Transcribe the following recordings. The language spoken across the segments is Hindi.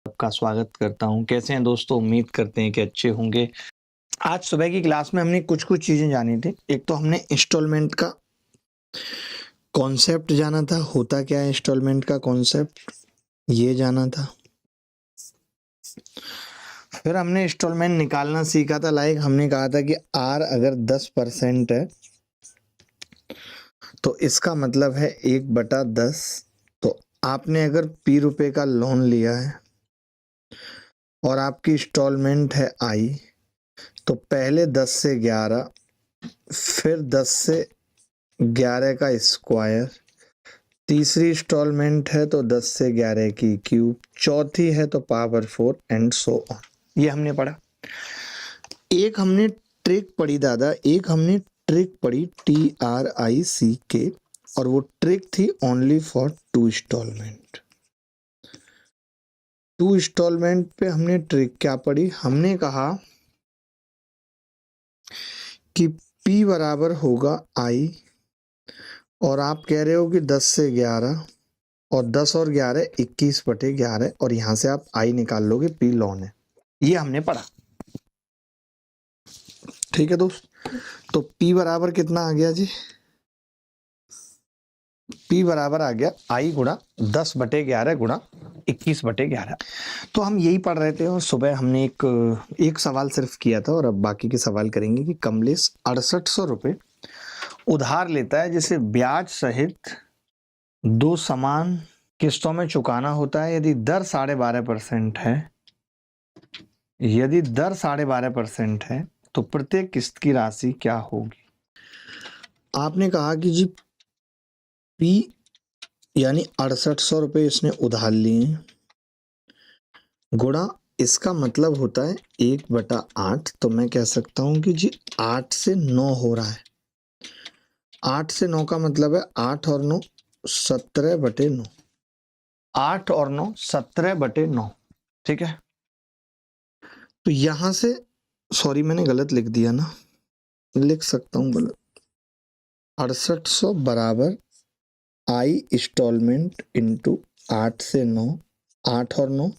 आपका स्वागत करता हूं। कैसे हैं दोस्तों? उम्मीद करते हैं कि अच्छे होंगे। आज सुबह की क्लास में हमने कुछ चीजें जानी थी। एक तो हमने इंस्टॉलमेंट का कॉन्सेप्ट जाना था, होता क्या है इंस्टॉलमेंट का कॉन्सेप्ट, ये जाना था। फिर हमने इंस्टॉलमेंट निकालना सीखा था। लाइक हमने कहा था कि आर अगर 10% है तो इसका मतलब है 1/10। तो आपने अगर P रुपए का लोन लिया है और आपकी इंस्टॉलमेंट है I, तो पहले 10 से 11, फिर 10 से 11 का स्क्वायर, तीसरी इंस्टॉलमेंट है तो 10 से 11 की क्यूब, चौथी है तो पावर 4 एंड सो ऑन। ये हमने पढ़ा। एक हमने ट्रिक पढ़ी दादा, एक हमने ट्रिक पढ़ी TRICK, और वो ट्रिक थी ओनली फॉर 2 इंस्टॉलमेंट। 2 इंस्टॉलमेंट पे हमने ट्रिक क्या पढ़ी? हमने कहा कि P बराबर होगा I, और आप कह रहे हो कि 10 से 11, और 10 और 11 21/11, और यहां से आप I निकाल लोगे, P लॉन है। ये हमने पढ़ा। ठीक है दोस्त, तो P बराबर कितना आ गया जी? P बराबर आ गया I गुणा 10/11 गुणा 21/11। तो हम यही पढ़ रहे थे और सुबह हमने एक सवाल सिर्फ किया था, और अब बाकी के सवाल करेंगे कि कमलेश 6800 रुपये उधार लेता है, जिसे ब्याज सहित 2 समान किस्तों में चुकाना होता है। यदि दर 12.5% है, यदि दर 12.5% है तो प्रत्येक किस्त की राशि क्या होगी? आपने कहा कि जी P यानी 6800 रुपये इसने उधार लिए, गुणा इसका मतलब होता है 1/8। तो मैं कह सकता हूं कि जी 8 से 9 हो रहा है। 8 से 9 का मतलब है 8 और 9 17/9। 8 और 9 17/9। ठीक है, तो यहां से, सॉरी मैंने गलत लिख दिया ना, लिख सकता हूं गलत। 6800 बराबर I इंस्टॉलमेंट इंटू 8 से 9, 8 और 9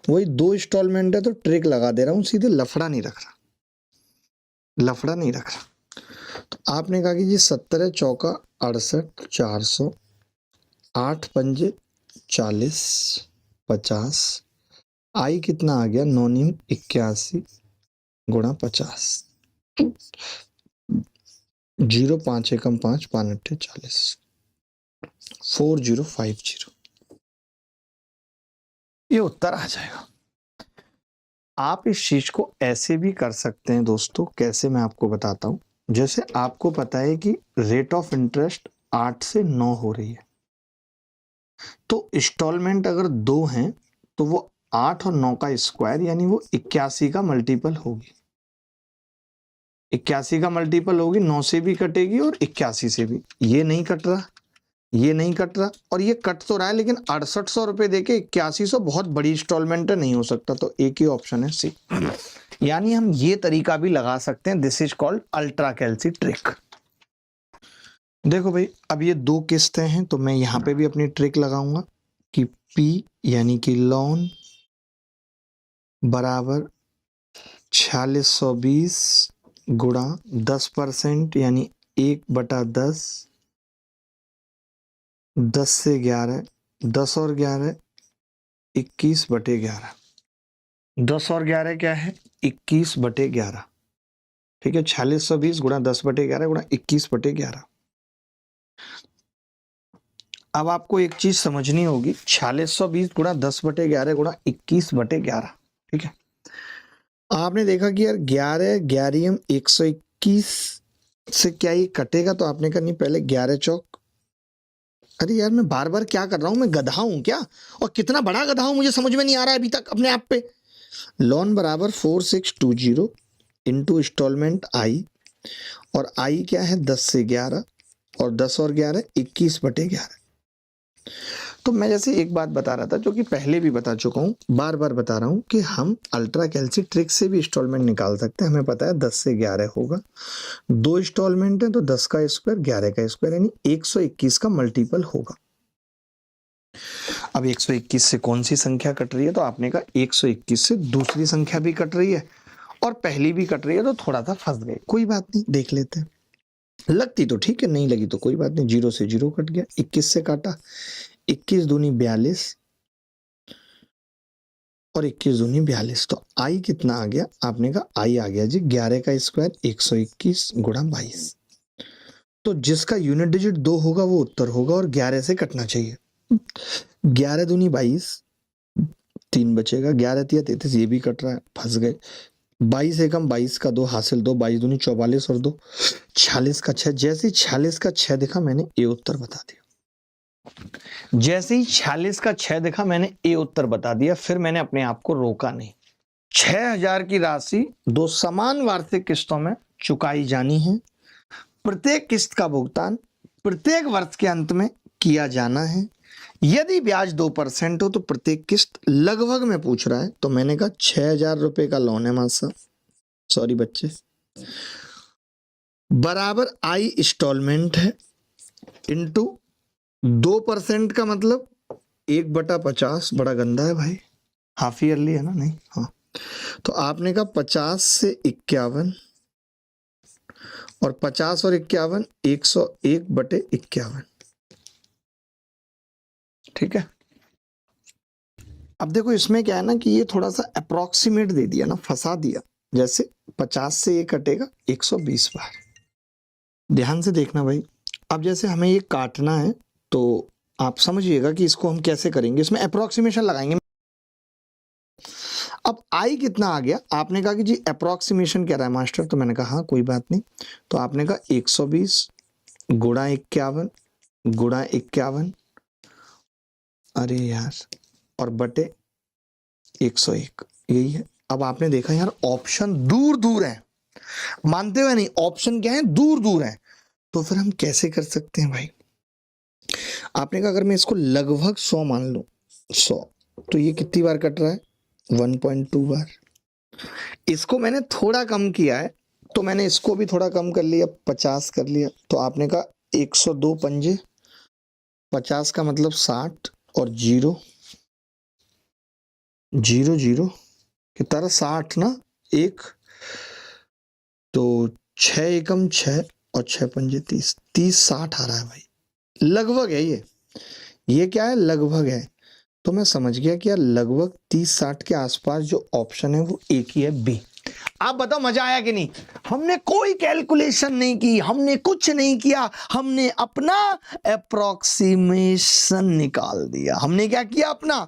वही 2 इंस्टॉलमेंट है, तो ट्रिक लगा दे रहा हूं, सीधे लफड़ा नहीं रख रहा, लफड़ा नहीं रख रहा। तो आपने कहा कि जी 17 चौका 68, 400, 8 पंजे 40, 50, I कितना आ गया 9 नीम 81 गुणा 50, 0 5 एकम 5 5 अट्ठे 40, 4050। ये उत्तर आ जाएगा। आप इस चीज को ऐसे भी कर सकते हैं दोस्तों। कैसे, मैं आपको बताता हूं। जैसे आपको पता है कि रेट ऑफ इंटरेस्ट 8 से 9 हो रही है, तो इंस्टॉलमेंट अगर 2 हैं तो वो 8 और 9 का स्क्वायर यानी वो 81 का मल्टीपल होगी। 81 का मल्टीपल होगी, 9 से भी कटेगी और 81 से भी। ये नहीं कट रहा, ये नहीं कट रहा, और ये कट तो रहा है, लेकिन 6800 रुपए देके 8100 बहुत बड़ी इंस्टॉलमेंट नहीं हो सकता। तो एक ही ऑप्शन है सी। यानी हम ये तरीका भी लगा सकते हैं। This is called ultra calci trick. देखो भाई, अब ये 2 किस्तें हैं, तो मैं यहां पे भी अपनी ट्रिक लगाऊंगा कि P यानी कि लोन बराबर 4620 गुणा 10% यानी 1/10, 10 से 11, 10 और 11 21/11। 10 और 11 क्या है? 21/11। ठीक है, 4620 गुणा 10/11 गुणा 21/11। अब आपको एक चीज समझनी होगी, 4620 गुणा 10/11 गुणा 21/11। ठीक है, आपने देखा कि यार 11 11 121 से क्या ये कटेगा? तो आपने करनी पहले 11 चौक, अरे यार मैं बार बार क्या कर रहा हूं, मैं गधा हूं क्या? और कितना बड़ा गधा हूं मुझे समझ में नहीं आ रहा है अभी तक अपने आप पे। लोन बराबर 4620 इंटू इंस्टॉलमेंट I, और I क्या है 10 से 11, और 10 और 11 21/11। तो मैं जैसे एक बात बता रहा था, जो कि पहले भी बता चुका हूँ, बार बार बता रहा हूँ कि हम अल्ट्रा कैल्सी ट्रिक से भी इंस्टॉलमेंट निकाल सकते हैं। हमें पता है 10 से 11 होगा, 2 इंस्टॉलमेंट है तो 10 का स्क्वायर 11 का स्क्वायर यानी 121 का मल्टीपल होगा। अब 121 से कौन सी संख्या कट रही है, तो आपने कहा 121 से दूसरी संख्या भी कट रही है और पहली भी कट रही है, तो थोड़ा सा फंस गए, कोई बात नहीं, देख लेते हैं। लगती तो ठीक है, नहीं लगी तो कोई बात नहीं, 0 से 0 कट गया, 21 से काटा, 21 दूनी 42 और 21 दूनी 42, तो आई कितना आ गया, आपने कहा आई आ गया जी 11 का स्क्वायर 121 गुणा 22। तो जिसका यूनिट डिजिट 2 होगा वो उत्तर होगा और 11 से कटना चाहिए। 11 दूनी 22, 3 बचेगा, 11 तिया 33, ये भी कट रहा है, फंस गए। 22 एकम 22 का 2 हासिल 2, 22 दूनी 44 और 2 46 का 6। जैसे ही 46 का 6 देखा मैंने ए उत्तर बता दिया। जैसे ही 46 का 6 देखा मैंने ए उत्तर बता दिया, फिर मैंने अपने आप को रोका नहीं। 6000 की राशि 2 समान वार्षिक किस्तों में चुकाई जानी है। प्रत्येक किस्त का भुगतान प्रत्येक वर्ष के अंत में किया जाना है। यदि ब्याज 2% हो तो प्रत्येक किस्त लगभग में पूछ रहा है, तो मैंने कहा 6000 रुपए का लोन है मास्टर, सॉरी बच्चे, बराबर आई इंस्टॉलमेंट है इनटू 2% का मतलब 1/50, बड़ा गंदा है भाई, हाफ ईयरली है ना, नहीं, हाँ, तो आपने कहा 50 से 51 और 50 और 51 101/51, ठीक है। अब देखो इसमें क्या है ना कि ये थोड़ा सा अप्रोक्सीमेट दे दिया ना, फंसा दिया। जैसे 50 से ये कटेगा 120 बार, ध्यान से देखना भाई। अब जैसे हमें ये काटना है तो आप समझिएगा कि इसको हम कैसे करेंगे, इसमें अप्रोक्सीमेशन लगाएंगे। अब आई कितना आ गया, आपने कहा कि जी अप्रोक्सीमेशन कह रहा है मास्टर, तो मैंने कहा हाँ कोई बात नहीं, तो आपने कहा 120 गुणा 51 गुणा 51, अरे यार, और बटे 101, यही है। अब आपने देखा यार ऑप्शन दूर दूर है, मानते हुए नहीं, ऑप्शन क्या है, दूर दूर है, तो फिर हम कैसे कर सकते हैं भाई। आपने कहा अगर मैं इसको लगभग 100 मान लूं, 100, तो ये कितनी बार कट रहा है, 1.2 बार। इसको मैंने थोड़ा कम किया है, तो मैंने इसको भी थोड़ा कम कर लिया, 50 कर लिया, तो आपने कहा 102 पंजे 50 का मतलब 60 और 0 0 0 कितना 60 ना, एक, तो 6 एकम 6 और 6 पंजे 30, 30 60 आ रहा है भाई, लगभग है ये क्या है, लगभग है। तो मैं समझ गया कि यार लगभग 30-60 के आसपास जो ऑप्शन है वो एक ही है, बी। आप बताओ मजा आया कि नहीं। हमने कोई कैलकुलेशन नहीं की, हमने कुछ नहीं किया, हमने अपना अप्रोक्सीमेशन निकाल दिया। हमने क्या किया, अपना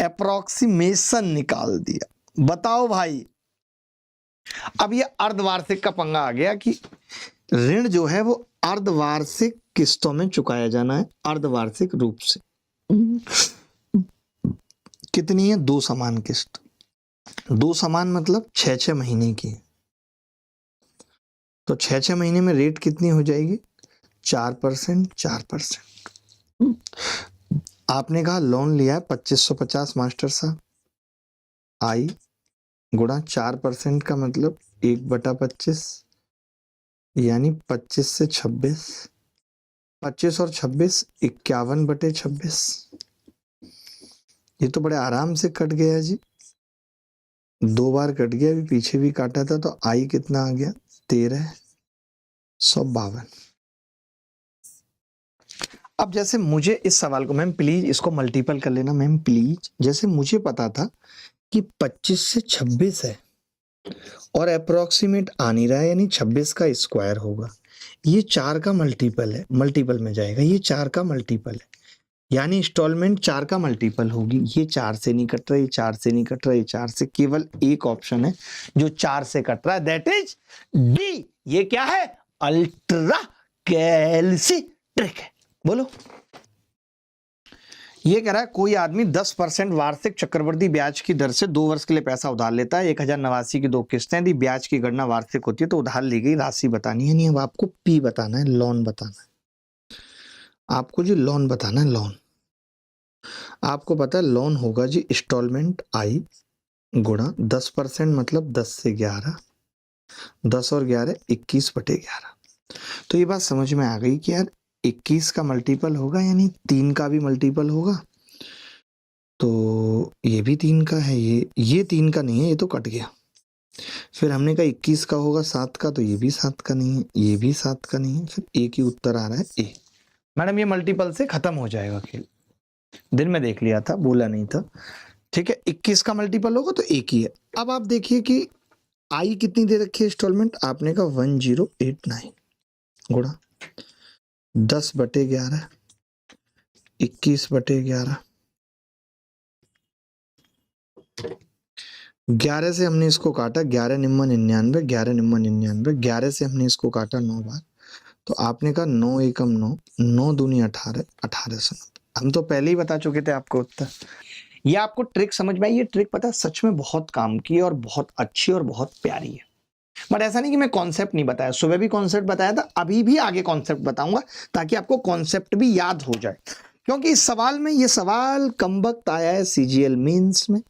अप्रोक्सीमेशन निकाल दिया। बताओ भाई, अब ये अर्धवार्षिक का पंगा आ गया कि ऋण जो है वो अर्धवार्षिक किस्तों में चुकाया जाना है, अर्धवार्षिक रूप से। कितनी है, 2 समान किस्त, 2 समान मतलब 6-6 महीने की, तो 6-6 महीने में रेट कितनी हो जाएगी, 4%। 4%। आपने कहा लोन लिया है 2550 मास्टर साहब, आई गुणा 4% का मतलब 1/25, यानी 25 से 26, 25 और 26 51/26। ये तो बड़े आराम से कट गया जी, 2 बार कट गया, अभी पीछे भी काटा था, तो आई कितना आ गया, 1352। अब जैसे मुझे इस सवाल को, मैम प्लीज इसको मल्टीपल कर लेना मैम प्लीज। जैसे मुझे पता था कि 25 से 26 है और अप्रोक्सीमेट आ नहीं रहा है, यानी 26 का स्क्वायर होगा, ये 4 का मल्टीपल है, मल्टीपल में जाएगा, ये 4 का मल्टीपल है, यानी इंस्टॉलमेंट 4 का मल्टीपल होगी। ये 4 से नहीं कट रहा, ये 4 से नहीं कट रहा, ये 4 से, केवल एक ऑप्शन है जो 4 से कट रहा है, दैट इज डी। ये क्या है, अल्ट्रा कैलसिट्रिक है। बोलो, ये कह रहा है कोई आदमी 10% वार्षिक चक्रवृद्धि ब्याज की दर से 2 वर्ष के लिए पैसा उधार लेता है, 1089 की 2 किस्तें, यदि ब्याज की गणना वार्षिक होती है तो उधार ली गई राशि बतानी है। नहीं, अब आपको पी बताना है, लोन बताना है, आपको जी लोन बताना है, लोन। आपको पता है लोन होगा जी इंस्टॉलमेंट आई गुणा 10% मतलब 10 से 11, 10 और 11 21/11। तो ये बात समझ में आ गई कि यार 21 का मल्टीपल होगा, यानी 3 का भी मल्टीपल होगा, तो ये भी 3 का है, ये 3 का नहीं है, ये तो कट गया। फिर हमने कहा 21 का होगा 7 का, तो ये भी 7 का नहीं है, ये भी 7 का नहीं है, फिर एक ही उत्तर आ रहा है ए। मैडम ये मल्टीपल से खत्म हो जाएगा खेल, दिन में देख लिया था, बोला नहीं था, ठीक है। 21 का मल्टीपल होगा तो एक ही है। अब आप देखिए कि आई कितनी दे रखी है इंस्टॉलमेंट, आपने कहा 1089 गुणा 10/11, 21/11, 11 से हमने इसको काटा, 11 निम्न 99, 11 निम्न 99, 11 से हमने इसको काटा 9 बार, तो आपने कहा 9 एकम 9, 9 दूनी 18, 18 से 9। हम तो पहले ही बता चुके थे आपको उत्तर। ये आपको ट्रिक समझ में आई? ये ट्रिक पता है सच में बहुत काम की है और बहुत अच्छी और बहुत प्यारी है। बट ऐसा नहीं कि मैं कॉन्सेप्ट नहीं बताया, सुबह भी कॉन्सेप्ट बताया था, अभी भी आगे कॉन्सेप्ट बताऊंगा ताकि आपको कॉन्सेप्ट भी याद हो जाए। क्योंकि इस सवाल में, ये सवाल कमबख्त आया है सीजीएल मेंस में,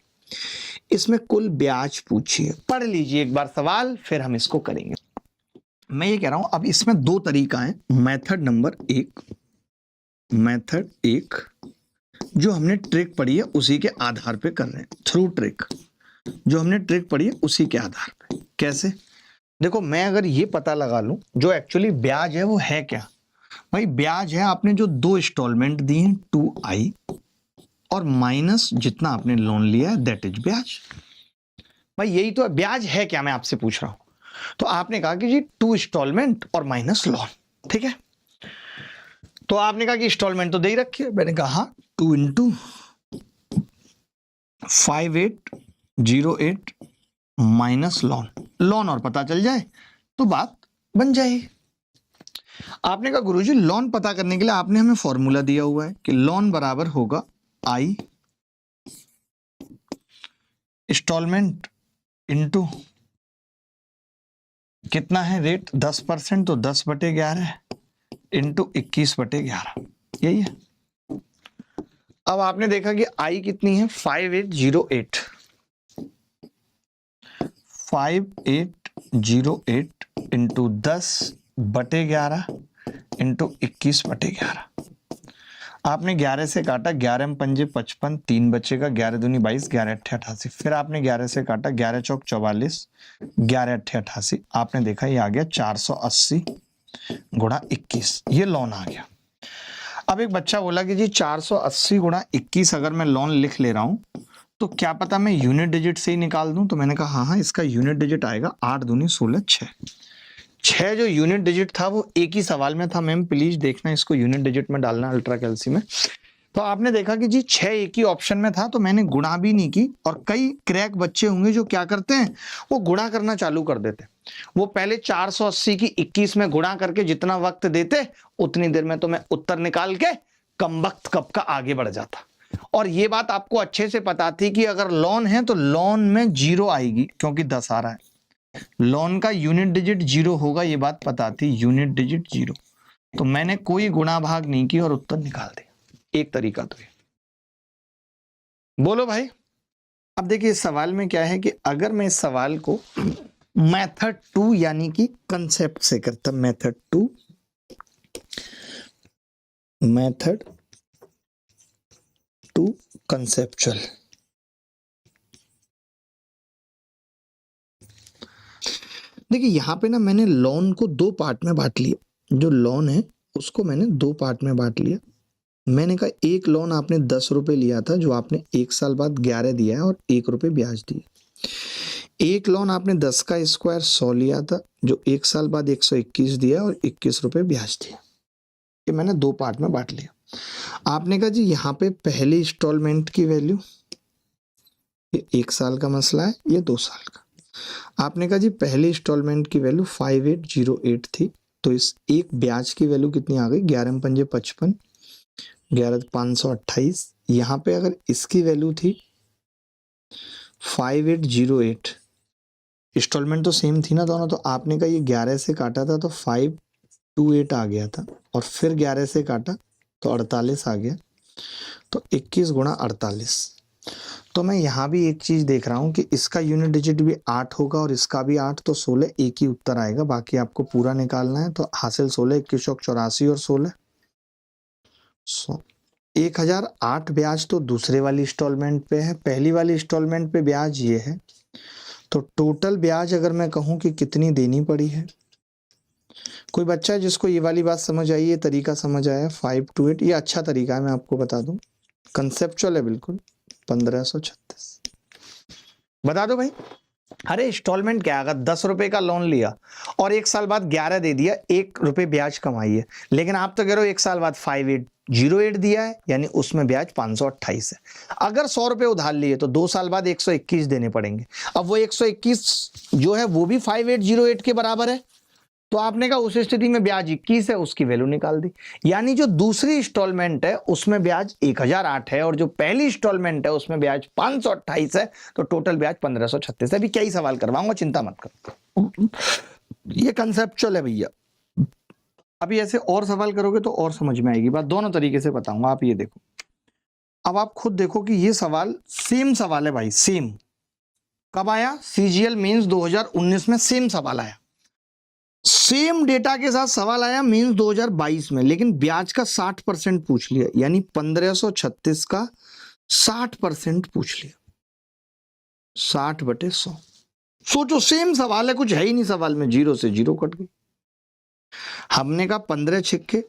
इसमें कुल ब्याज पूछी है। पढ़ लीजिए एक बार सवाल, फिर हम इसको करेंगे। मैं ये कह रहा हूं अब इसमें दो तरीका है। मेथड नंबर 1, मेथड 1 जो हमने ट्रिक पढ़ी है उसी के आधार पे कर रहे हैं, थ्रू ट्रिक। जो हमने ट्रिक पढ़ी है उसी के आधार पे। कैसे? देखो, मैं अगर ये पता लगा लूं जो एक्चुअली ब्याज है वो है क्या। भाई ब्याज है आपने जो 2 इंस्टॉलमेंट दी हैं 2i और माइनस जितना आपने लोन लिया है दैट इज ब्याज। भाई यही तो है, ब्याज है क्या मैं आपसे पूछ रहा हूं। तो आपने कहा कि जी 2 इंस्टॉलमेंट और माइनस लोन, ठीक है। तो आपने कहा कि इंस्टॉलमेंट तो दे ही रखी है, मैंने कहा हाँ 2 इंटू 5808 माइनस लोन, लोन और पता चल जाए तो बात बन जाए। आपने कहा गुरुजी लोन पता करने के लिए आपने हमें फॉर्मूला दिया हुआ है कि लोन बराबर होगा आई इंस्टॉलमेंट इंटू कितना है रेट 10%, तो 10/11 इंटू 21/11, यही है। अब आपने देखा कि आई कितनी है 5808, 5808 इंटू 10/11 इंटू 21/11। आपने 11 से काटा, 11 में 5 55, 3 बचेगा, 11 दूनी 22, 11 अट्ठे 88। फिर आपने 11 से काटा, 11 चौक 44, 11 अट्ठे 88। आपने देखा ये आ गया 480 गुणा 21, ये लोन आ गया। अब एक बच्चा बोला कि जी 480 गुणा 21 अगर मैं लोन लिख ले रहा हूं तो क्या पता मैं यूनिट डिजिट से ही निकाल दूं। तो मैंने कहा हाँ इसका यूनिट डिजिट आएगा 8 दूनी 16, 6 जो यूनिट डिजिट था वो एक ही सवाल में था। मैम प्लीज देखना, इसको यूनिट डिजिट में डालना अल्ट्रा कैल्सी में। तो आपने देखा कि जी 6 एक ही ऑप्शन में था, तो मैंने गुणा भी नहीं की। और कई क्रैक बच्चे होंगे जो क्या करते हैं, वो गुणा करना चालू कर देते। वो पहले 480 की 21 में गुणा करके जितना वक्त देते उतनी देर में तो मैं उत्तर निकाल के कमबख्त कब का आगे बढ़ जाता। और ये बात आपको अच्छे से पता थी कि अगर लोन है तो लोन में 0 आएगी क्योंकि 10 आ रहा है, लोन का यूनिट डिजिट 0 होगा, ये बात पता थी, यूनिट डिजिट 0। तो मैंने कोई गुणा भाग नहीं की और उत्तर निकाल दिया। एक तरीका तो ये। बोलो भाई। अब देखिए इस सवाल में क्या है कि अगर मैं इस सवाल को मेथड 2 यानी कि कंसेप्ट से करता, मेथड 2, मेथड 2 कंसेप्चुअल। देखिए यहां पे ना मैंने लोन को 2 पार्ट में बांट लिया। जो लोन है उसको मैंने 2 पार्ट में बांट लिया। मैंने कहा एक लोन आपने 10 रुपए लिया था जो आपने 1 साल बाद 11 दिया है और 1 रुपए ब्याज दिया। एक लोन आपने 10 का स्क्वायर 100 लिया था जो 1 साल बाद 121 दिया और 21 रुपए ब्याज दिया। ये मैंने 2 पार्ट में बांट लिया। आपने कहा जी यहाँ पे पहली इंस्टॉलमेंट की वैल्यू, ये 1 साल का मसला है, ये 2 साल का। आपने कहा जी पहली इंस्टॉलमेंट की वैल्यू 5808 थी, तो इस एक ब्याज की वैल्यू कितनी आ गई 11 में 5 55, 11 528। यहाँ पे अगर इसकी वैल्यू थी 5808, इंस्टॉलमेंट तो सेम थी ना दोनों, तो आपने कहा ये 11 से काटा था तो 528 आ गया था और फिर 11 से काटा तो 48 आ गया, तो 21 गुणा 48। तो मैं यहाँ भी एक चीज देख रहा हूँ कि इसका यूनिट डिजिट भी 8 होगा और इसका भी 8, तो 16 एक ही उत्तर आएगा। बाकी आपको पूरा निकालना है, तो हासिल 16, 21 84 और 16 100। 1008 ब्याज तो दूसरे वाली इंस्टॉलमेंट पे है, पहली वाली इंस्टॉलमेंट पे ब्याज ये है, तो टोटल ब्याज अगर मैं कहूं कि कितनी देनी पड़ी है, कोई बच्चा जिसको ये वाली बात समझ आई, ये तरीका समझ आया 5 to 8, ये अच्छा तरीका है, मैं आपको बता दूं, कंसेप्चुअल है बिल्कुल। 1536 बता दो भाई। अरे इंस्टॉलमेंट क्या, अगर 10 रुपए का लोन लिया और 1 साल बाद 11 दे दिया, 1 रुपए ब्याज कमाई है, लेकिन आप तो कह रहे हो 1 साल बाद 5808 दिया है, यानी उसमें ब्याज 528 है। अगर 100 रुपए उधार लिए तो 2 साल बाद 121 देने पड़ेंगे। अब वो 121 जो है वो भी 5808 के बराबर है, तो आपने कहा उस स्थिति में ब्याज 21 है, उसकी वैल्यू निकाल दी। यानी जो दूसरी इंस्टॉलमेंट है उसमें ब्याज 1008 है और जो पहली इंस्टॉलमेंट है उसमें ब्याज 528 है, तो टोटल ब्याज 1536 है। अभी क्या ही सवाल करवाऊंगा, चिंता मत करो, ये कंसेप्चुअल है भैया। अभी ऐसे और सवाल करोगे तो और समझ में आएगी बात, दोनों तरीके से बताऊंगा। आप ये देखो, अब आप खुद देखो कि ये सवाल सेम सवाल है भाई, सेम। कब आया? सीजीएल मेंस 2019 में सेम सवाल आया, सेम डेटा के साथ सवाल आया मींस 2022 में, लेकिन ब्याज का 60% पूछ लिया, यानी 1536 का 60% पूछ लिया, 60/100। सोचो सेम सवाल है, कुछ है ही नहीं सवाल में, 0 से 0 कट गई। हमने कहा 15 सिक्के,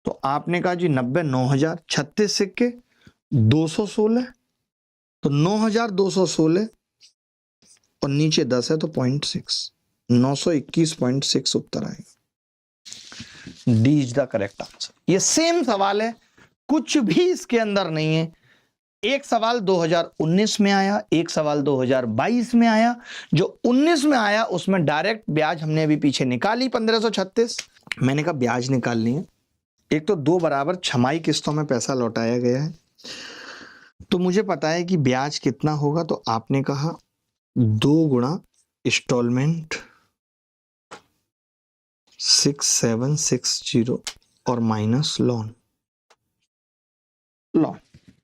तो आपने कहा जी 90, 9000, 36 सिक्के 216, तो 9216 और नीचे 10 है तो 0.6, 921.6 उत्तर आएगा। D is the correct answer. ये सेम सवाल है, कुछ भी इसके अंदर नहीं है। एक सवाल 2019 में आया, एक सवाल 2022 में आया। जो 19 में आया उसमें डायरेक्ट ब्याज हमने अभी पीछे निकाली 1536। मैंने कहा ब्याज निकालनी है, एक तो 2 बराबर छमाही किस्तों में पैसा लौटाया गया है, तो मुझे पता है कि ब्याज कितना होगा। तो आपने कहा 2 गुणा इंस्टॉलमेंट 6760 और माइनस लोन,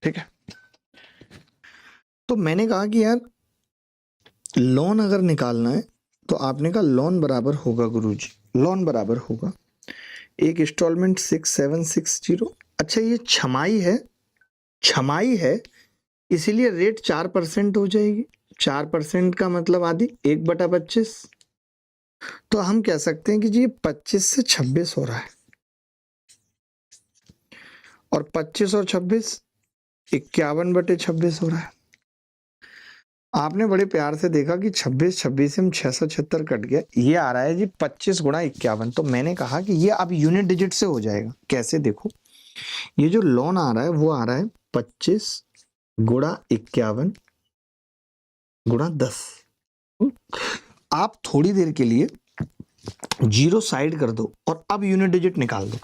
ठीक है। तो मैंने कहा कि यार लोन अगर निकालना है तो आपने कहा लोन बराबर होगा गुरुजी, लोन बराबर होगा एक इंस्टॉलमेंट 6760। अच्छा ये छमाही है, छमाही है इसीलिए रेट 4% हो जाएगी। 4% का मतलब आधी 1/25, तो हम कह सकते हैं कि जी 25 से 26 हो रहा है, और 25 और 26 51/26 हो रहा है। आपने बड़े प्यार से देखा कि 26 से हम 676 कट गया, ये आ रहा है जी 25 गुणा 51। तो मैंने कहा कि ये अब यूनिट डिजिट से हो जाएगा। कैसे? देखो ये जो लोन आ रहा है वो आ रहा है 25 गुणा 51 गुणा 10। आप थोड़ी देर के लिए 0 साइड कर दो और अब यूनिट डिजिट निकाल दो।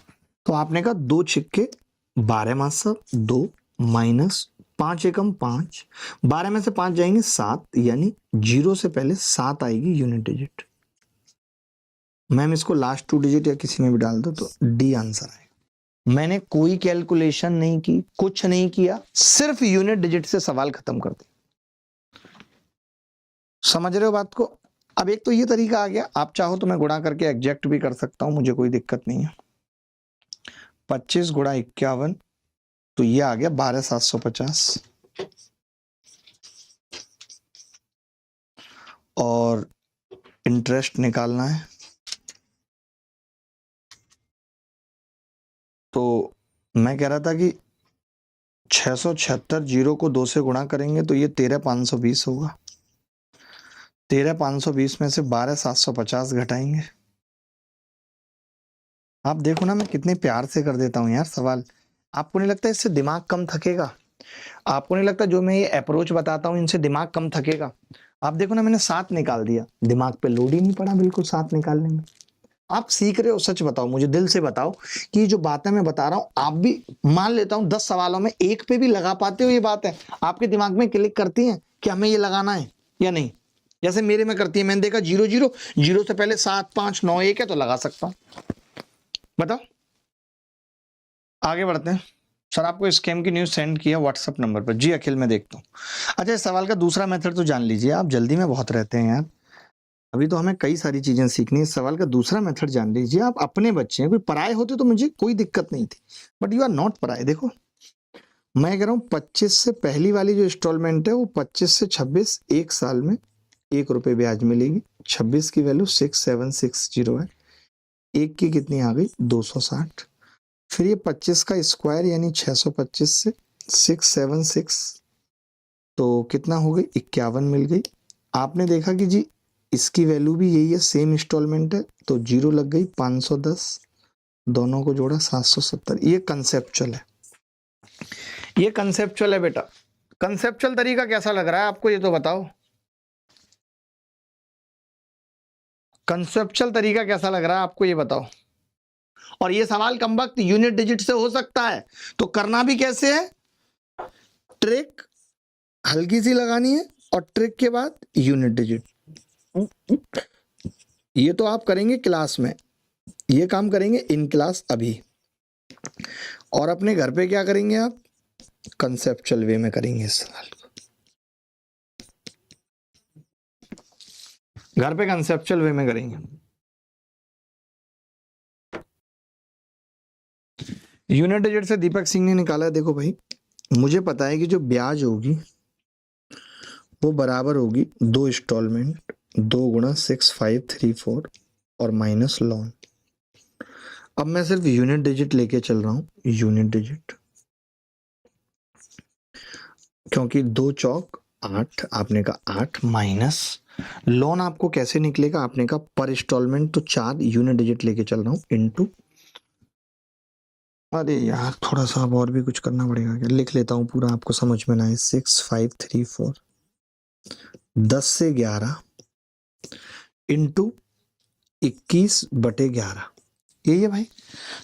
तो आपने कहा 2 छिक्के 12 मासा 2 माइनस 5 एकम 5, 12 में से 5 जाएंगे 7, यानी 0 से पहले 7 आएगी यूनिट डिजिट। मैम इसको लास्ट 2 डिजिट या किसी में भी डाल दो तो डी आंसर आएगा। मैंने कोई कैलकुलेशन नहीं की, कुछ नहीं किया, सिर्फ यूनिट डिजिट से सवाल खत्म कर दिया। समझ रहे हो बात को? अब एक तो ये तरीका आ गया, आप चाहो तो मैं गुणा करके एग्जैक्ट भी कर सकता हूं, मुझे कोई दिक्कत नहीं है। 25 गुणा 51 तो ये आ गया 12750, और इंटरेस्ट निकालना है तो मैं कह रहा था कि 676 0 को 2 से गुणा करेंगे तो ये 13520 होगा। 13520 में से 12750 घटाएंगे। आप देखो ना मैं कितने प्यार से कर देता हूं यार सवाल। आपको नहीं लगता इससे दिमाग कम थकेगा? आपको नहीं लगता जो मैं ये अप्रोच बताता हूं इनसे दिमाग कम थकेगा? आप देखो ना मैंने 7 निकाल दिया, दिमाग पे लोड ही नहीं पड़ा बिल्कुल 7 निकालने में। आप सीख रहे हो, सच बताओ, मुझे दिल से बताओ कि जो बातें मैं बता रहा हूं आप भी, मान लेता हूं 10 सवालों में एक पे भी लगा पाते हो ये बात है, आपके दिमाग में क्लिक करती है कि हमें ये लगाना है या नहीं? जैसे मेरे में करती है, मैंने देखा 0 0 0 से पहले 7 5 9 1 है तो लगा सकता हूं। बताओ, आगे बढ़ते हैं। सर आपको स्कैम की न्यूज सेंड किया व्हाट्सएप नंबर पर। जी अखिल मैं देखता हूँ। अच्छा इस सवाल का दूसरा मेथड तो जान लीजिए, आप जल्दी में बहुत रहते हैं यार, अभी तो हमें कई सारी चीजें सीखनी है। इस सवाल का दूसरा मेथड जान लीजिए। आप अपने बच्चे हैं, कोई पराये होते तो मुझे कोई दिक्कत नहीं थी, बट यू आर नॉट पराये। देखो मैं कह रहा हूँ 25 से पहली वाली जो इंस्टॉलमेंट है वो 25 से 26 एक साल में ₹1 ब्याज मिलेगी। 26 की वैल्यू 6760 है, एक की कितनी आ गई 260। फिर ये 25 का स्क्वायर यानी 625 से 676 तो कितना हो गई 51 मिल गई। आपने देखा कि जी इसकी वैल्यू भी यही है, सेम इंस्टॉलमेंट है, तो जीरो लग गई। 510 दोनों को जोड़ा 770। ये कंसेप्चुअल है, ये कंसेप्चुअल है बेटा। कंसेप्चुअल तरीका कैसा लग रहा है आपको ये तो बताओ, कंसेप्चुअल तरीका कैसा लग रहा है आपको ये बताओ। और ये सवाल कम वक्त यूनिट डिजिट से हो सकता है, तो करना भी कैसे है, ट्रिक हल्की सी लगानी है और ट्रिक के बाद यूनिट डिजिट। ये तो आप करेंगे क्लास में, ये काम करेंगे इन क्लास अभी, और अपने घर पे क्या करेंगे आप, कंसेप्चुअल वे में करेंगे इस सवाल को। घर पे कंसेप्चुअल वे में करेंगे। यूनिट डिजिट से दीपक सिंह ने निकाला है, देखो भाई मुझे पता है कि जो ब्याज होगी वो बराबर होगी 2 इंस्टॉलमेंट 2 गुणा 6534 और माइनस लोन। अब मैं सिर्फ यूनिट डिजिट लेके चल रहा हूं, यूनिट डिजिट, क्योंकि 2 चौक 8, आपने का 8 माइनस लोन आपको कैसे निकलेगा, आपने का पर इंस्टॉलमेंट तो 4 यूनिट डिजिट लेके चल रहा हूं इनटू, अरे यार थोड़ा सा अब और भी कुछ करना पड़ेगा क्या, लिख लेता हूं पूरा आपको समझ में ना आए। 6534 10 से 11 इंटू 21/11, यही है भाई।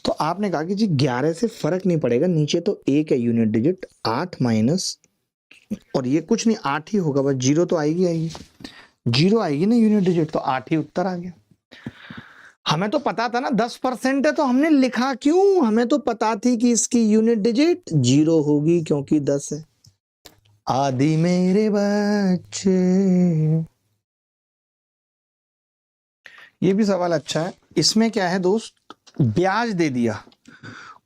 तो आपने कहा कि जी 11 से फर्क नहीं पड़ेगा, नीचे तो एक है यूनिट डिजिट, 8 माइनस, और ये कुछ नहीं 8 ही होगा, बस जीरो तो आएगी, जीरो आएगी ना यूनिट डिजिट, तो 8 ही उत्तर आ गया। हमें तो पता था ना 10% है, तो हमने लिखा क्यों, हमें तो पता थी कि इसकी यूनिट डिजिट जीरो होगी क्योंकि 10 है। आदि मेरे बच्चे, ये भी सवाल अच्छा है। इसमें क्या है दोस्त, ब्याज दे दिया,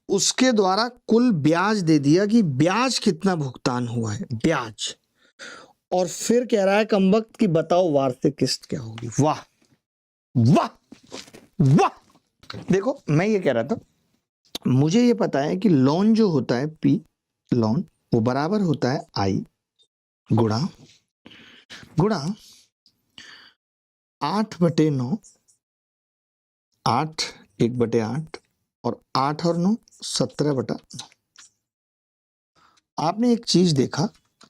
उसके द्वारा कुल ब्याज दे दिया कि ब्याज कितना भुगतान हुआ है, ब्याज, और फिर कह रहा है कमबख्त कि बताओ वार्षिक किस्त क्या होगी। वाह वाह वाह। देखो मैं ये कह रहा था, मुझे ये पता है कि लोन जो होता है पी लोन, वो बराबर होता है आई गुणा 8/9, 8 1/8 और 8 और 9 17/9। आपने एक चीज देखा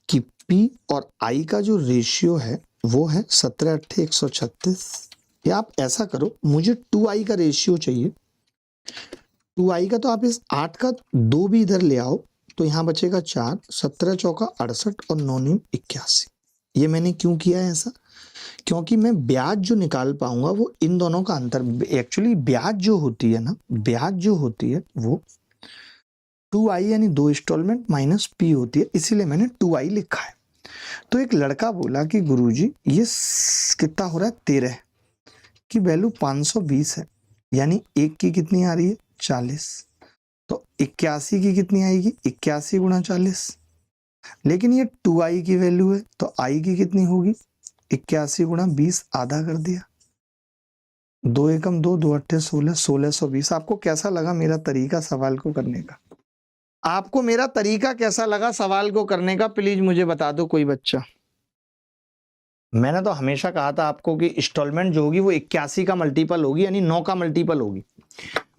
कि पी और आई का जो रेशियो है वो है 17 8 136। या आप ऐसा करो, मुझे 2i का रेशियो चाहिए, 2i का, तो आप इस 8 का 2 भी इधर ले आओ, तो यहां बचेगा 4, 17 चौका 68 और 9 9 81। ये मैंने क्यों किया है ऐसा, क्योंकि मैं ब्याज जो निकाल पाऊंगा वो इन दोनों का अंतर, एक्चुअली ब्याज जो होती है ना, ब्याज जो होती है वो 2i यानी 2 इंस्टॉलमेंट माइनस पी होती है, इसीलिए मैंने 2i लिखा है। तो एक लड़का बोला कि गुरुजी ये कितना हो रहा है, 13 की वैल्यू 520 है, यानी एक की कितनी आ रही है 40, तो 81 की कितनी आएगी 81 गुणा 40। लेकिन ये 2i की वैल्यू है, तो i की कितनी होगी 81 गुणा 20, आधा कर दिया, 2 एकम 2, 2 अट्ठे 16, 1620। आपको कैसा लगा मेरा तरीका सवाल को करने का, आपको मेरा तरीका कैसा लगा सवाल को करने का, प्लीज मुझे बता दो कोई बच्चा। मैंने तो हमेशा कहा था आपको कि इंस्टॉलमेंट जो होगी वो 81 का मल्टीपल होगी, यानी 9 का मल्टीपल होगी।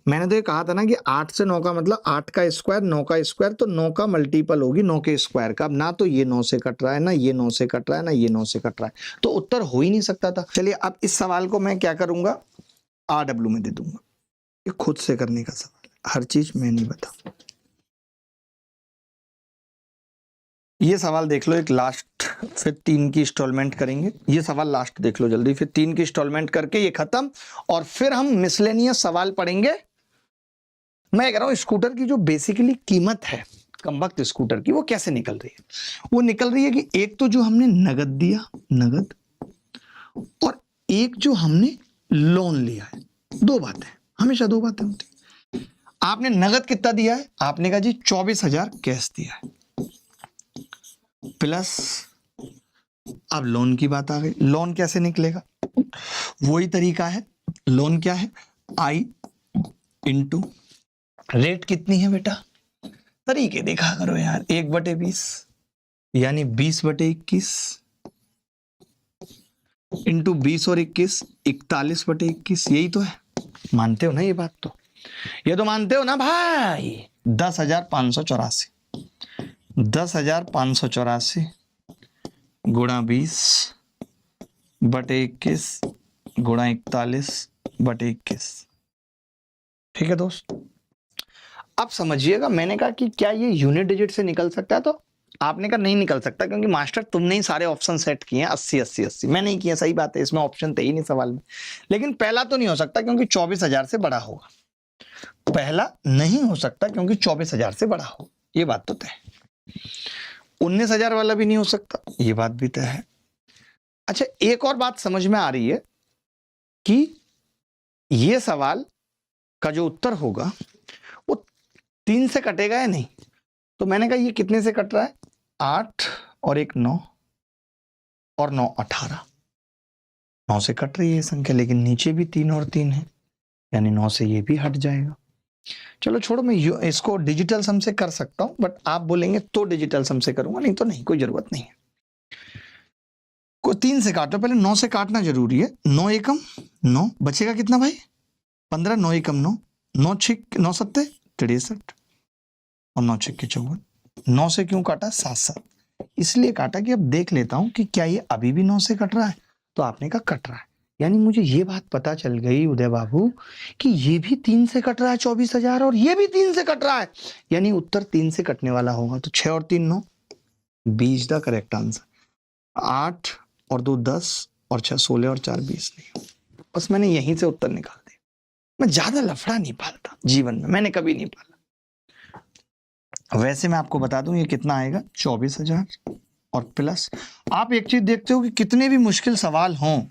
मैंने तो ये कहा था ना कि 8 से 9 का मतलब 8 का स्क्वायर 9 का स्क्वायर, तो 9 का मल्टीपल होगी 9 के स्क्वायर का। अब ना तो ये 9 से कट रहा है, ना ये 9 से कट रहा है, ना ये 9 से कट रहा है, तो उत्तर हो ही नहीं सकता था। चलिए अब इस सवाल को मैं क्या करूंगा, RW में दे दूंगा, ये खुद से करने का सवाल है, हर चीज मैं नहीं बता। ये सवाल देख लो एक लास्ट, फिर 3 की इंस्टॉलमेंट करेंगे। ये सवाल लास्ट देख लो जल्दी, फिर 3 की इंस्टॉलमेंट करके ये खत्म, और फिर हम मिसलेनियस सवाल पढ़ेंगे। मैं कह रहा हूं स्कूटर की जो बेसिकली कीमत है कमबख्त स्कूटर की, वो कैसे निकल रही है, वो निकल रही है कि एक तो जो हमने नगद दिया, नगद, और एक जो हमने लोन लिया है। दो बातें, हमेशा दो बातें होती। आपने नगद कितना दिया है, आपने कहा जी 24,000 कैश दिया है, प्लस, अब लोन की बात आ गई, लोन कैसे निकलेगा? वही तरीका है, लोन क्या है, आई इंटू रेट कितनी है बेटा, तरीके देखा करो यार, 1/20 यानी 20/21 इंटू 20 और 21 41/21, यही तो है। मानते हो ना ये बात? तो ये तो मानते हो ना भाई? 10,584, 10,584 गुणा 20/21 गुणा 41/21। ठीक है दोस्त, अब समझिएगा, मैंने कहा कि क्या ये यूनिट डिजिट से निकल सकता है, तो आपने कहा नहीं निकल सकता, क्योंकि मास्टर तुमने ही सारे ऑप्शन सेट किए हैं 80 80 80, मैं नहीं किया। सही बात है, इसमें ऑप्शन थे ही नहीं सवाल में। लेकिन पहला तो नहीं हो सकता क्योंकि 24,000 से बड़ा होगा, पहला नहीं हो सकता क्योंकि 24,000 से बड़ा हो, ये बात तो तय है। 19,000 वाला भी नहीं हो सकता, ये बात भी तय है। अच्छा, एक और बात समझ में आ रही है कि ये सवाल का जो उत्तर होगा वो 3 से कटेगा या नहीं। तो मैंने कहा ये कितने से कट रहा है, 8 और 1 9 और 9 18, 9 से कट रही है ये संख्या, लेकिन नीचे भी 3 और 3 है, यानी 9 से ये भी हट जाएगा। चलो छोड़ो, मैं इसको डिजिटल सम से कर सकता हूं, बट आप बोलेंगे तो डिजिटल सम से करूंगा, नहीं तो नहीं, कोई जरूरत नहीं है। को 3 से काटो, पहले 9 से काटना जरूरी है। 9 एकम 9, बचेगा कितना भाई, 15, 9 एकम 9, 9 छिक 9 सत्ते 63 और 9 छिक्के 54। 9 से क्यों काटा, 7 7, इसलिए काटा कि अब देख लेता हूं कि क्या ये अभी भी 9 से कट रहा है। तो आपने कहा कट रहा है, यानी मुझे ये बात पता चल गई उदय बाबू कि ये भी 3 से कट रहा है 24,000, और ये भी 3 से कट रहा है, यानी उत्तर 3 से कटने वाला होगा। तो 6 और 3 9, 20 द करेक्ट आंसर। 8 और 2 10 और 6 16 और 4 20 नहीं, बस मैंने यहीं से उत्तर निकाल दिया। मैं ज्यादा लफड़ा नहीं पालता जीवन में, मैंने कभी नहीं पाला। वैसे मैं आपको बता दूं ये कितना आएगा, 24,000 और प्लस, आप एक चीज देखते हो कि कितने भी मुश्किल सवाल हों,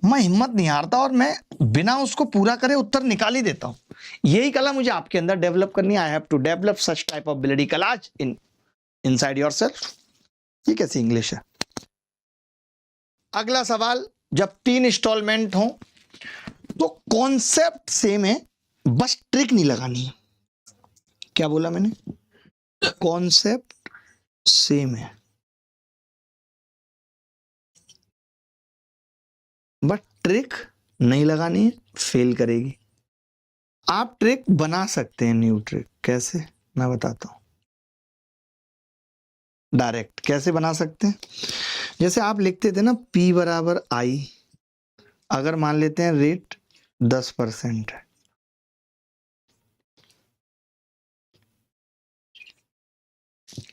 मैं हिम्मत नहीं हारता और मैं बिना उसको पूरा करे उत्तर निकाल ही देता हूं। यही कला मुझे आपके अंदर डेवलप करनी है। I have to develop such type of ability, कलाज इन इनसाइड योरसेल्फ। ये कैसी इंग्लिश है? अगला सवाल, जब 3 इंस्टॉलमेंट हो तो कॉन्सेप्ट सेम है, बस ट्रिक नहीं लगानी है। क्या बोला मैंने? कॉन्सेप्ट सेम है बट ट्रिक नहीं लगानी है, फेल करेगी। आप ट्रिक बना सकते हैं, न्यू ट्रिक। कैसे, मैं बताता हूं। डायरेक्ट कैसे बना सकते हैं, जैसे आप लिखते थे ना P बराबर I, अगर मान लेते हैं रेट 10% है,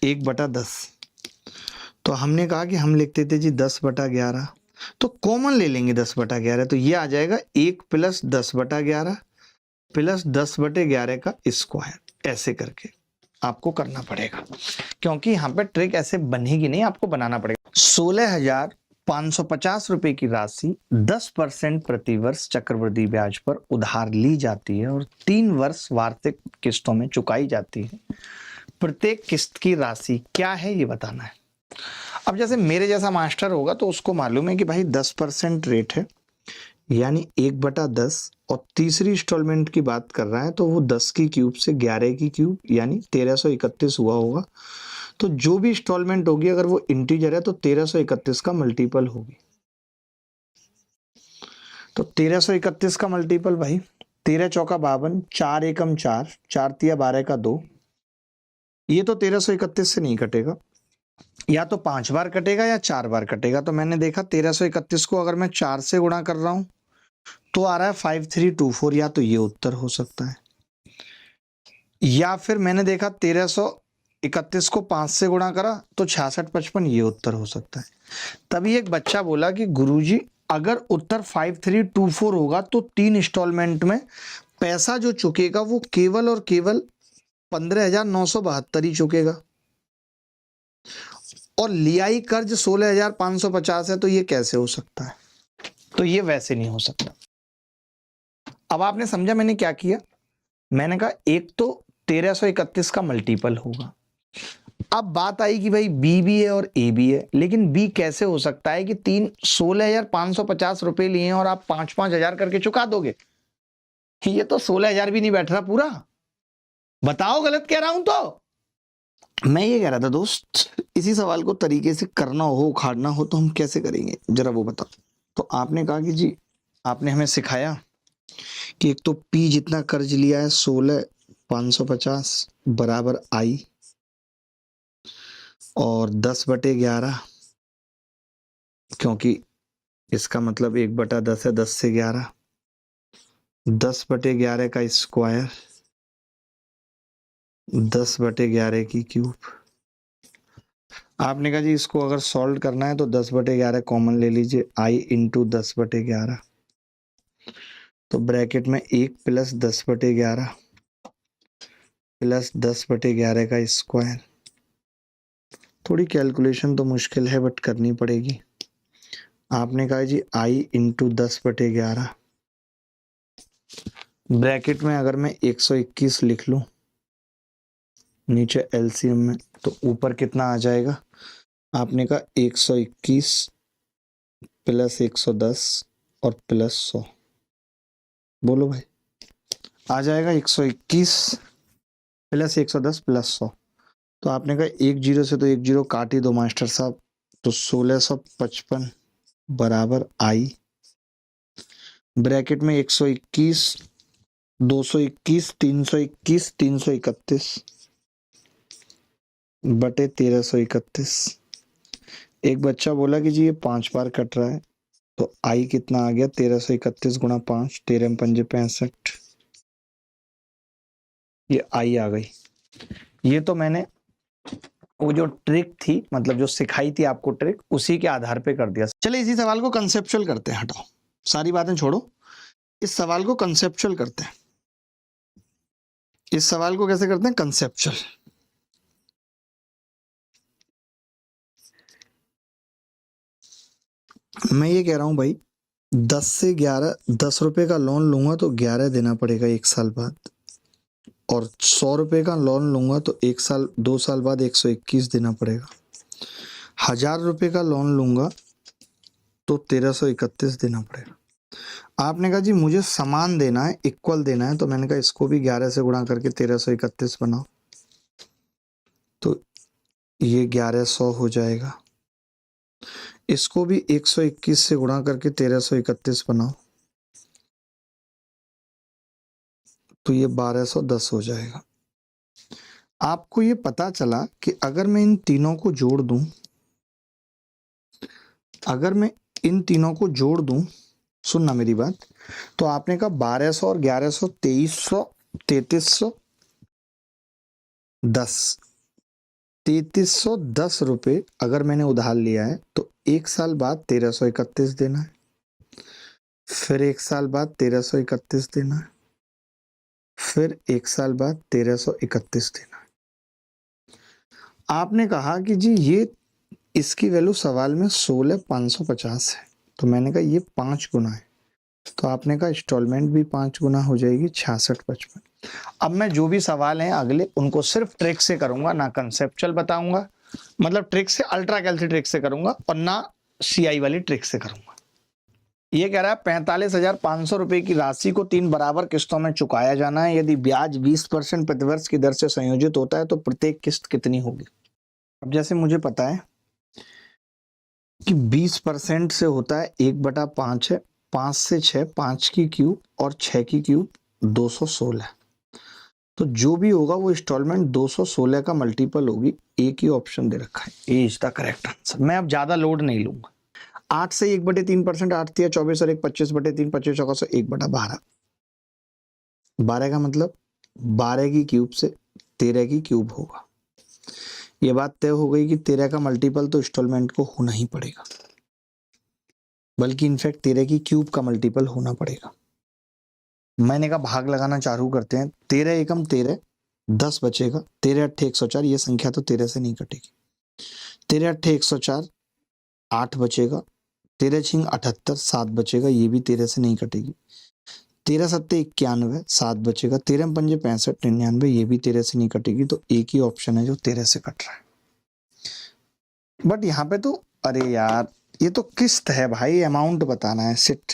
एक बटा 10, तो हमने कहा कि हम लिखते थे जी 10/11, तो कॉमन ले लेंगे 10/11, तो ये आ जाएगा 1 प्लस 10/11 प्लस 10/11 का स्क्वायर। ऐसे करके आपको करना पड़ेगा, क्योंकि यहाँ पे ट्रिक ऐसे बनेगी नहीं, आपको बनाना पड़ेगा। 16,550 रुपए की राशि 10% प्रतिवर्ष चक्रवृद्धि ब्याज पर उधार ली जाती है और 3 वर्ष वार्षिक किस्तों में चुकाई जाती है। प्रत्येक किस्त की राशि क्या है ये बताना है। अब जैसे मेरे जैसा मास्टर होगा तो उसको मालूम है कि भाई 10% रेट है, यानी 1/10, और तीसरी इंस्टॉलमेंट की बात कर रहा है तो वो 10 की क्यूब से 11 की क्यूब यानी 1331 हुआ होगा। तो जो भी इंस्टॉलमेंट होगी अगर वो इंटीजर है तो 1331 का मल्टीपल होगी। तो 1331 का मल्टीपल भाई 13 चौका 52, 4 एकम 4, 4 तिया 12 का 2, ये तो 1331 से नहीं कटेगा, या तो 5 बार कटेगा या 4 बार कटेगा। तो मैंने देखा 1331 को अगर मैं 4 से गुणा कर रहा हूं तो आ रहा है 5324, या तो ये उत्तर हो सकता है, या फिर मैंने देखा 1331 को 5 से गुणा करा तो 6655, ये उत्तर हो सकता है। तभी एक बच्चा बोला कि गुरुजी अगर उत्तर 5324 होगा तो 3 इंस्टॉलमेंट में पैसा जो चुकेगा वो केवल और केवल 15,972 ही चुकेगा, और लियाई कर्ज 16,550 है, तो ये कैसे हो सकता है? तो ये वैसे नहीं हो सकता। अब आपने समझा मैंने क्या किया? मैंने कहा एक तो 1331 का मल्टीपल होगा, अब बात आई कि भाई बी भी है और ए भी है, लेकिन बी कैसे हो सकता है कि 16,550 रुपए लिए हैं और आप 5,000 करके चुका दोगे? ये तो 16,000 भी नहीं बैठ रहा पूरा। बताओ गलत कह रहा हूं तो? मैं ये कह रहा था दोस्त, इसी सवाल को तरीके से करना हो, उखाड़ना हो तो हम कैसे करेंगे, जरा वो बताओ। तो आपने कहा कि जी आपने हमें सिखाया कि एक तो पी जितना कर्ज लिया है 16,550 बराबर आई, और 10/11, क्योंकि इसका मतलब 1/10 है, 10 से 11, 10/11 का स्क्वायर, 10/11 की क्यूब। आपने कहा जी इसको अगर सॉल्व करना है तो 10/11 कॉमन ले लीजिए, आई इंटू 10/11, तो ब्रैकेट में 1 प्लस 10/11 प्लस 10/11 का स्क्वायर। थोड़ी कैलकुलेशन तो मुश्किल है बट करनी पड़ेगी। आपने कहा जी आई इंटू 10/11, ब्रैकेट में अगर मैं 121 लिख लूं नीचे एलसीएम में, तो ऊपर कितना आ जाएगा? आपने कहा 121 प्लस 110 और प्लस 100। बोलो भाई, आ जाएगा 121 प्लस 110 प्लस 100। तो आपने कहा 1 0 से तो 1 0 काट ही दो मास्टर साहब, तो 1655 बराबर आई, ब्रैकेट में 121 221 321 331 बटे 1331। एक बच्चा बोला कि जी ये 5 बार कट रहा है, तो आई कितना आ गया? 1331 गुणा 5, 13 पंजे 65, ये आई आ गई। ये तो मैंने वो जो ट्रिक थी, मतलब जो सिखाई थी आपको ट्रिक, उसी के आधार पे कर दिया। चलिए इसी सवाल को कंसेप्चुअल करते हैं, हटाओ सारी बातें छोड़ो, इस सवाल को कंसेप्चुअल करते हैं। इस सवाल को कैसे करते हैं? कंसेप्चुअल। मैं ये कह रहा हूं भाई 10 से 11, 10 रुपए का लोन लूंगा तो 11 देना पड़ेगा 1 साल बाद, और 100 रुपए का लोन लूंगा तो 2 साल बाद 121 देना पड़ेगा। 1000 रुपए का लोन लूंगा तो 1331 देना पड़ेगा। आपने कहा जी मुझे समान देना है, इक्वल देना है, तो मैंने कहा इसको भी 11 से गुणा करके 1331 बनाओ, तो ये 1100 हो जाएगा। इसको भी 121 से गुणा करके 1331 बनाओ, तो ये 1210 हो जाएगा। आपको ये पता चला कि अगर मैं इन तीनों को जोड़ दूं, अगर मैं इन तीनों को जोड़ दूं, सुनना मेरी बात, तो आपने कहा 1200 और 1100 2300 3310 3310 रुपए अगर मैंने उधार लिया है तो 1 साल बाद 1331 देना है, फिर 1 साल बाद 1331 देना है, फिर 1 साल बाद 1331 देना है। आपने कहा कि जी ये इसकी वैल्यू सवाल में 16,550 है, तो मैंने कहा ये 5 गुना है, तो आपने कहा इंस्टॉलमेंट भी 5 गुना हो जाएगी 6655। अब मैं जो भी सवाल हैं अगले उनको सिर्फ ट्रिक से करूंगा, ना कंसेप्चुअल बताऊंगा, मतलब ट्रिक से, अल्ट्रा कैलसी ट्रिक से करूंगा, और ना सीआई वाली ट्रिक से करूंगा। ये कह रहा है 45,500 रुपए की राशि को 3 बराबर किस्तों में चुकाया जाना है। यदि ब्याज 20% प्रतिवर्ष की दर से संयोजित होता है तो प्रत्येक किस्त कितनी होगी? अब जैसे मुझे पता है कि 20% से होता है 1/5 है, 5 से 6, 5 की क्यूब और 6 की क्यूब 216, तो जो भी होगा वो इंस्टॉलमेंट 216 का मल्टीपल होगी। एक ही ऑप्शन दे रखा है, ए इज द करेक्ट आंसर। मैं अब ज्यादा लोड नहीं लूंगा। 8 से 1/3%, 8 या 24 और 1 25/3, 25 चौका से 1/12, 12 का मतलब 12 की क्यूब से 13 की क्यूब होगा। ये बात तय हो गई कि 13 का मल्टीपल तो इंस्टॉलमेंट को होना ही पड़ेगा, बल्कि इनफैक्ट 13 की क्यूब का मल्टीपल होना पड़ेगा। मैंने कहा भाग लगाना चालू करते हैं। 13 एकम 13, 10 बचेगा, 13 अट्ठे 104, ये संख्या तो 13 से नहीं कटेगी। 13 अट्ठे 104, 8 बचेगा, 13 छिंग 78, 7 बचेगा, ये भी 13 से नहीं कटेगी। 13 सत्ते 91, 7 बचेगा, 13 पंजे 65, 99, ये भी 13 से नहीं कटेगी। तो एक ही ऑप्शन है जो 13 से कट रहा है। बट यहाँ पे तो अरे यार ये तो किस्त है भाई, अमाउंट बताना है, सिट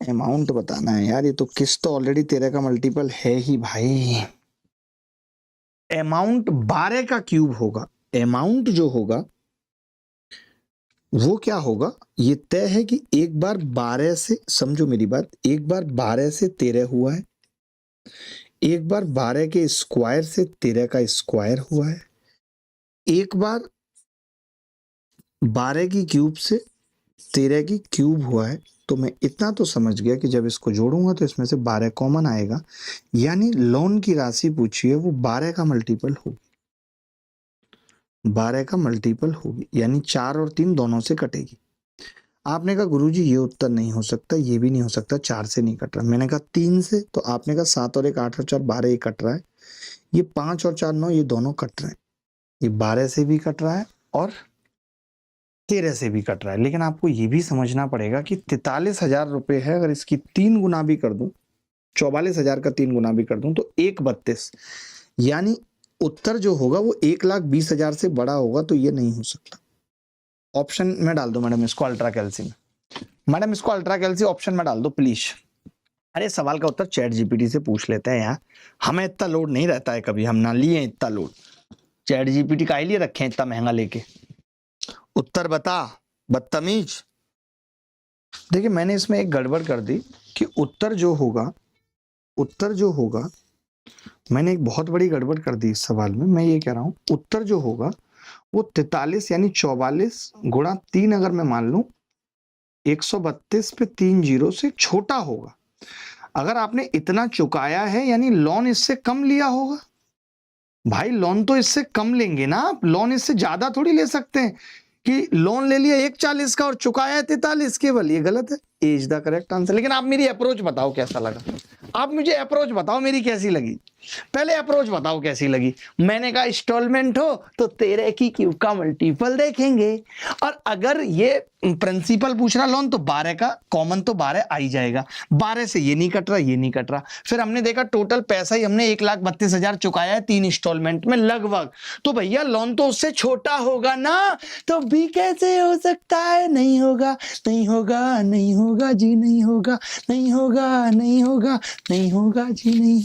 अमाउंट बताना है यार, ये तो किस्त तो ऑलरेडी 13 का मल्टीपल है ही भाई। अमाउंट 12 का क्यूब होगा, अमाउंट जो होगा वो क्या होगा, ये तय है कि एक बार 12 से, समझो मेरी बात, एक बार 12 से 13 हुआ है, एक बार 12 के स्क्वायर से 13 का स्क्वायर हुआ है, एक बार 12 की क्यूब से 13 की क्यूब हुआ है। तो मैं इतना तो समझ गया कि जब इसको जोड़ूंगा तो इसमें से 12 कॉमन आएगा, यानी लोन की राशि पूछी है वो 12 का मल्टीपल होगी, 12 का मल्टीपल होगी, यानी 4 और 3 दोनों से कटेगी। आपने कहा गुरुजी ये उत्तर नहीं हो सकता, ये भी नहीं हो सकता, 4 से नहीं कट रहा। मैंने कहा 3 से, तो आपने कहा 7 और 1 8 और 4 12 ये कट रहा है, ये 5 और 4 9 ये दोनों कट रहे हैं, ये 12 से भी कट रहा है और 13 से भी कट रहा है। लेकिन आपको ये भी समझना पड़ेगा कि 43,000 रुपये है, अगर इसकी 3 गुना भी कर दूं, 44,000 का 3 गुना भी कर दूं तो 1,32, यानी उत्तर जो होगा वो 1,20,000 से बड़ा होगा, तो ये नहीं हो सकता। ऑप्शन में डाल दो मैडम इसको अल्ट्रा कैल्सी में, मैडम इसको अल्ट्रा कैल्सी ऑप्शन में डाल दो प्लीज। अरे सवाल का उत्तर चैट जीपीटी से पूछ लेते हैं यार, हमें इतना लोड नहीं रहता है, कभी हम ना लिए इतना लोड, चैट जीपीटी का ही लिए रखे इतना महंगा लेके। उत्तर बता बदतमीज। देखिए मैंने इसमें एक गड़बड़ कर दी कि उत्तर जो होगा, उत्तर जो होगा, मैंने एक बहुत बड़ी गड़बड़ कर दी इस सवाल में। मैं ये कह रहा हूं उत्तर जो होगा वो 43 यानी 44 गुणा 3 अगर मैं मान लूं 132 पे 3 जीरो से छोटा होगा। अगर आपने इतना चुकाया है यानी लोन इससे कम लिया होगा। भाई लोन तो इससे कम लेंगे ना आप, लोन इससे ज्यादा थोड़ी ले सकते हैं कि लोन ले लिया 1,40 का और चुकाया 43 केवल, ये गलत है। As the correct answer. लेकिन आप मेरी अप्रोच बताओ कैसा लगा, आप मुझे अप्रोच बताओ मेरी कैसी लगी, पहले अप्रोच बताओ कैसी लगी। मैंने कहा इंस्टॉलमेंट हो तो 13 की क्यूब का मल्टीपल देखेंगे, और अगर ये प्रिंसिपल पूछ रहा लोन तो 12 का कॉमन तो 12 आ ही जाएगा, 12 से ये नहीं कट रहा ये नहीं कट रहा। फिर हमने देखा टोटल पैसा ही हमने 1,32,000 चुकाया है 3 इंस्टॉलमेंट में लगभग, तो भैया लोन तो उससे छोटा होगा ना, तो बी कैसे हो सकता है। नहीं होगा नहीं होगा नहीं होगा जी नहीं होगा नहीं होगा नहीं होगा नहीं होगा जी नहीं।